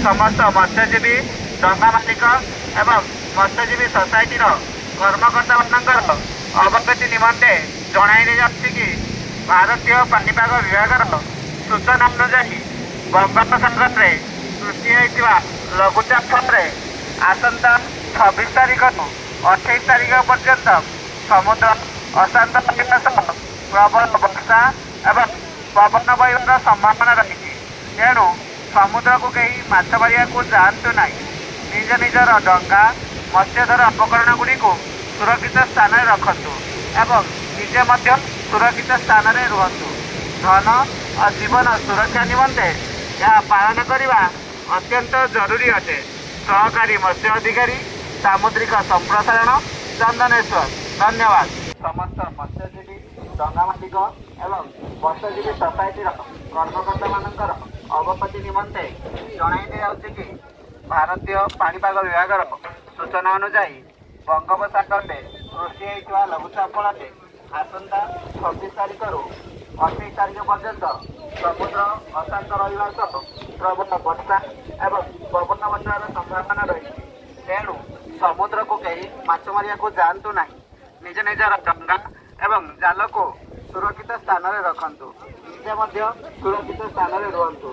समस्त मत्स्यजीवी डंगा मालिक एवं मत्स्यजीवी सोसाइटी कर्मकर्ता मानकर अवगति निमंते जणाई जाती कि भारतीय पाणीपाग विभाग सूचना अनुसार बंगोपसागर में सृष्टि होता लघुचाप फल आसंता 26 तारीख 28 तारीख पर्यंत समुद्र अशांत रहा प्रबल वर्षा एवं पवन बहर संभावना रही। तेणु समुद्र को कहीं माछ मारिया को जातु ना, निज निजर डंगा मत्स्यधर उपकरण गुड़ी को सुरक्षित स्थान में रखतु एवं निजे मध्य सुरक्षित स्थान में रुहतु। धन और जीवन सुरक्षा निमंते यह पालन करने अत्यंत जरूरी अटे। सहकारी मत्स्य अधिकारी सामुद्रिक संप्रसारण चंदनेश्वर। धन्यवाद। समस्त मत्स्यजीवी डंगा मालिक एवं मत्स्यजीवी सोसाइटी कर्मकर्ता मानकर अवगति निमंते जणाई जाउछि कि भारतीय पाणीपाग विभाग सूचना अनुसार बंगोपसागर में सृष्टि होता लघुचाप फल आसंता 26 तारीख 28 तारीख पर्यंत समुद्र अशांत रहा सह प्रबल वर्षा एवं पवन बहर संभावना रही। तेणु समुद्र को कहीं माछ मारिया को जातु ना, निज निजर डंगा एवं जाल को सुरक्षित स्थान में रखतु, निजे मध्य सुरक्षित स्थान में रुहतु।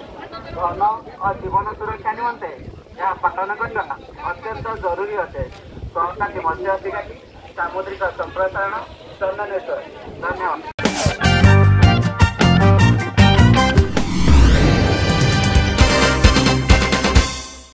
धन और जीवन सुरक्षा निमंते यह पालन करने अत्यंत जरूरी अटे। सहकारी मत्स्य अधिकारी सामुद्रिक संप्रसारण चंदनेश्वर। धन्यवाद।